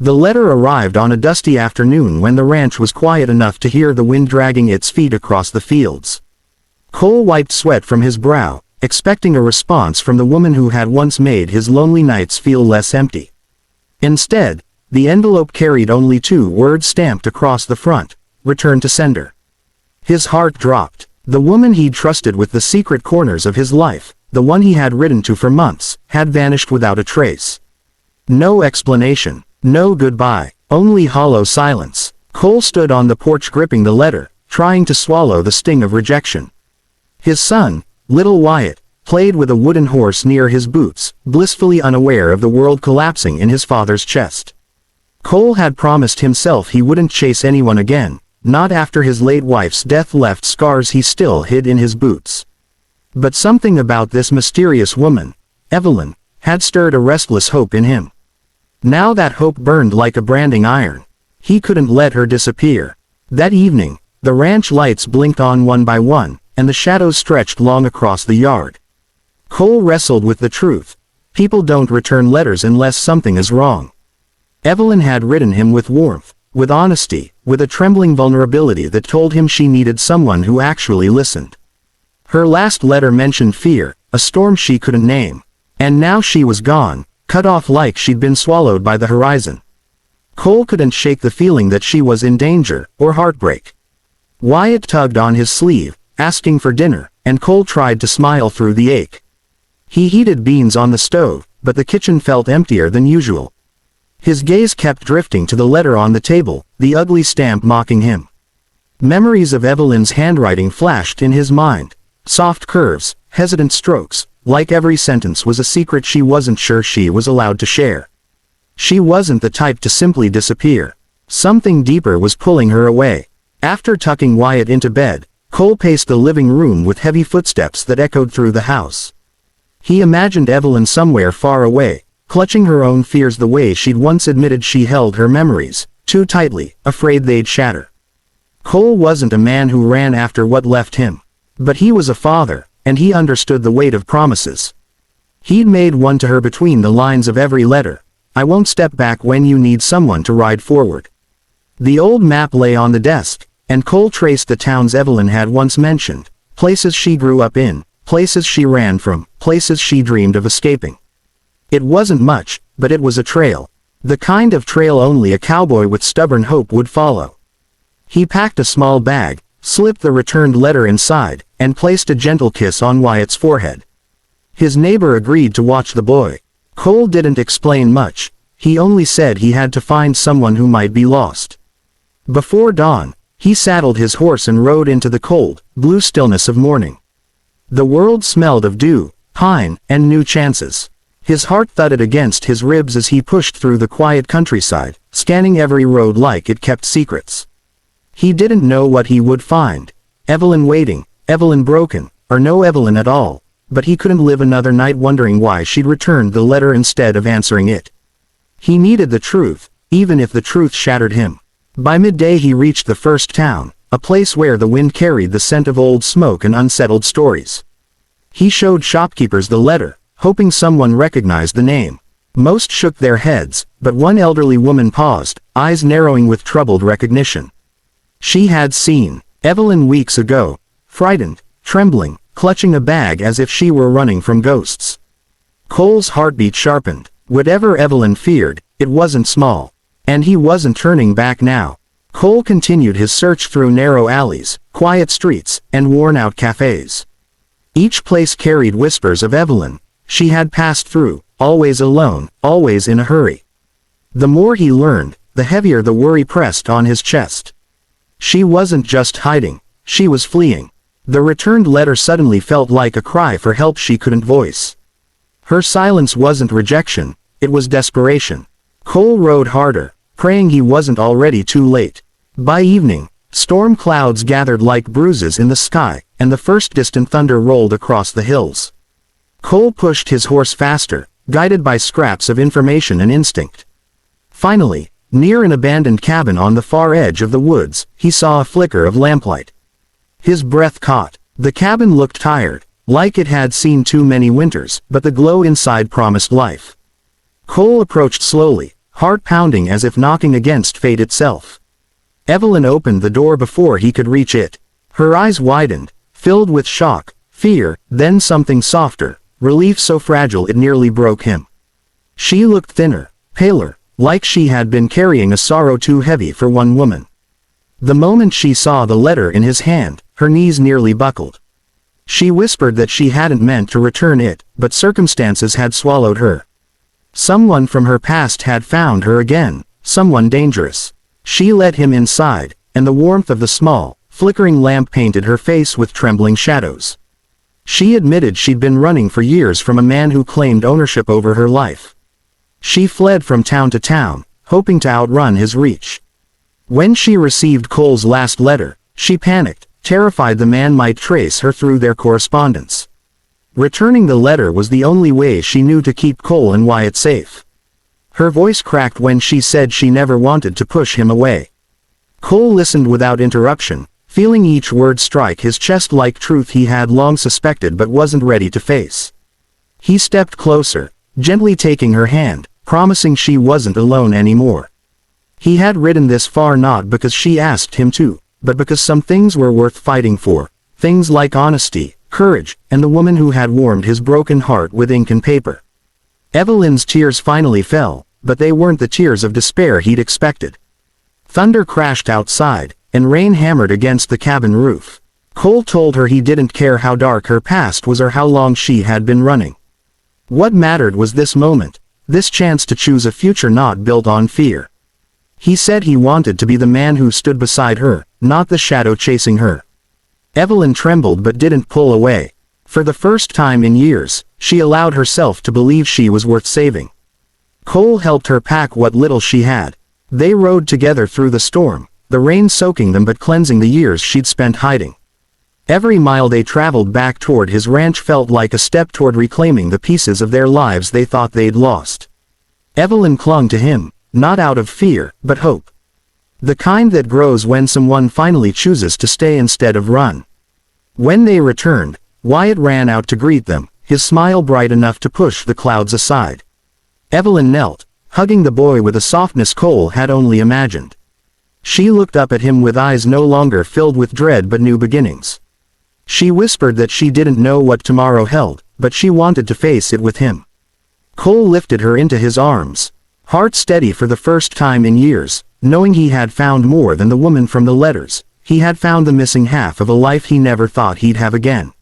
The letter arrived on a dusty afternoon when the ranch was quiet enough to hear the wind dragging its feet across the fields. Cole wiped sweat from his brow, expecting a response from the woman who had once made his lonely nights feel less empty. Instead, the envelope carried only 2 words stamped across the front: "Return to sender." His heart dropped. The woman he'd trusted with the secret corners of his life, the one he had written to for months, had vanished without a trace. No explanation, no goodbye, only hollow silence. Cole stood on the porch gripping the letter, trying to swallow the sting of rejection. His son, little Wyatt, played with a wooden horse near his boots, blissfully unaware of the world collapsing in his father's chest. Cole had promised himself he wouldn't chase anyone again, not after his late wife's death left scars he still hid in his boots. But something about this mysterious woman, Evelyn, had stirred a restless hope in him. Now that hope burned like a branding iron. He couldn't let her disappear. That evening, the ranch lights blinked on one by one, and the shadows stretched long across the yard. Cole wrestled with the truth. People don't return letters unless something is wrong. Evelyn had written him with warmth, with honesty, with a trembling vulnerability that told him she needed someone who actually listened. Her last letter mentioned fear, a storm she couldn't name. And now she was gone, cut off like she'd been swallowed by the horizon. Cole couldn't shake the feeling that she was in danger, or heartbreak. Wyatt tugged on his sleeve, asking for dinner, and Cole tried to smile through the ache. He heated beans on the stove, but the kitchen felt emptier than usual. His gaze kept drifting to the letter on the table, the ugly stamp mocking him. Memories of Evelyn's handwriting flashed in his mind. Soft curves, hesitant strokes, like every sentence was a secret she wasn't sure she was allowed to share. She wasn't the type to simply disappear. Something deeper was pulling her away. After tucking Wyatt into bed, Cole paced the living room with heavy footsteps that echoed through the house. He imagined Evelyn somewhere far away, clutching her own fears the way she'd once admitted she held her memories, too tightly, afraid they'd shatter. Cole wasn't a man who ran after what left him. But he was a father, and he understood the weight of promises. He'd made one to her between the lines of every letter: "I won't step back when you need someone to ride forward." The old map lay on the desk, and Cole traced the towns Evelyn had once mentioned, places she grew up in, places she ran from, places she dreamed of escaping. It wasn't much, but it was a trail. The kind of trail only a cowboy with stubborn hope would follow. He packed a small bag, slipped the returned letter inside, and placed a gentle kiss on Wyatt's forehead. His neighbor agreed to watch the boy. Cole didn't explain much. He only said he had to find someone who might be lost. Before dawn, he saddled his horse and rode into the cold, blue stillness of morning. The world smelled of dew, pine, and new chances. His heart thudded against his ribs as he pushed through the quiet countryside, scanning every road like it kept secrets. He didn't know what he would find. Evelyn waiting, Evelyn broken, or no Evelyn at all, but he couldn't live another night wondering why she'd returned the letter instead of answering it. He needed the truth, even if the truth shattered him. By midday he reached the first town, a place where the wind carried the scent of old smoke and unsettled stories. He showed shopkeepers the letter, hoping someone recognized the name. Most shook their heads, but one elderly woman paused, eyes narrowing with troubled recognition. She had seen Evelyn weeks ago, frightened, trembling, clutching a bag as if she were running from ghosts. Cole's heartbeat sharpened. Whatever Evelyn feared, it wasn't small. And he wasn't turning back now. Cole continued his search through narrow alleys, quiet streets, and worn-out cafes. Each place carried whispers of Evelyn. She had passed through, always alone, always in a hurry. The more he learned, the heavier the worry pressed on his chest. She wasn't just hiding, she was fleeing. The returned letter suddenly felt like a cry for help she couldn't voice. Her silence wasn't rejection, it was desperation. Cole rode harder, praying he wasn't already too late. By evening, storm clouds gathered like bruises in the sky, and the first distant thunder rolled across the hills. Cole pushed his horse faster, guided by scraps of information and instinct. Finally, near an abandoned cabin on the far edge of the woods, he saw a flicker of lamplight. His breath caught. The cabin looked tired, like it had seen too many winters, but the glow inside promised life. Cole approached slowly, heart pounding as if knocking against fate itself. Evelyn opened the door before he could reach it. Her eyes widened, filled with shock, fear, then something softer, relief so fragile it nearly broke him. She looked thinner, paler, like she had been carrying a sorrow too heavy for one woman. The moment she saw the letter in his hand, her knees nearly buckled. She whispered that she hadn't meant to return it, but circumstances had swallowed her. Someone from her past had found her again, someone dangerous. She led him inside, and the warmth of the small, flickering lamp painted her face with trembling shadows. She admitted she'd been running for years from a man who claimed ownership over her life. She fled from town to town, hoping to outrun his reach. When she received Cole's last letter, she panicked, terrified the man might trace her through their correspondence. Returning the letter was the only way she knew to keep Cole and Wyatt safe. Her voice cracked when she said she never wanted to push him away. Cole listened without interruption, feeling each word strike his chest like truth he had long suspected but wasn't ready to face. He stepped closer, gently taking her hand, promising she wasn't alone anymore. He had ridden this far not because she asked him to, but because some things were worth fighting for, things like honesty, courage, and the woman who had warmed his broken heart with ink and paper. Evelyn's tears finally fell, but they weren't the tears of despair he'd expected. Thunder crashed outside, and rain hammered against the cabin roof. Cole told her he didn't care how dark her past was or how long she had been running. What mattered was this moment, this chance to choose a future not built on fear. He said he wanted to be the man who stood beside her, not the shadow chasing her. Evelyn trembled but didn't pull away. For the first time in years, she allowed herself to believe she was worth saving. Cole helped her pack what little she had. They rode together through the storm, the rain soaking them but cleansing the years she'd spent hiding. Every mile they traveled back toward his ranch felt like a step toward reclaiming the pieces of their lives they thought they'd lost. Evelyn clung to him, not out of fear, but hope. The kind that grows when someone finally chooses to stay instead of run. When they returned, Wyatt ran out to greet them, his smile bright enough to push the clouds aside. Evelyn knelt, hugging the boy with a softness Cole had only imagined. She looked up at him with eyes no longer filled with dread but new beginnings. She whispered that she didn't know what tomorrow held, but she wanted to face it with him. Cole lifted her into his arms, heart steady for the first time in years, knowing he had found more than the woman from the letters. He had found the missing half of a life he never thought he'd have again.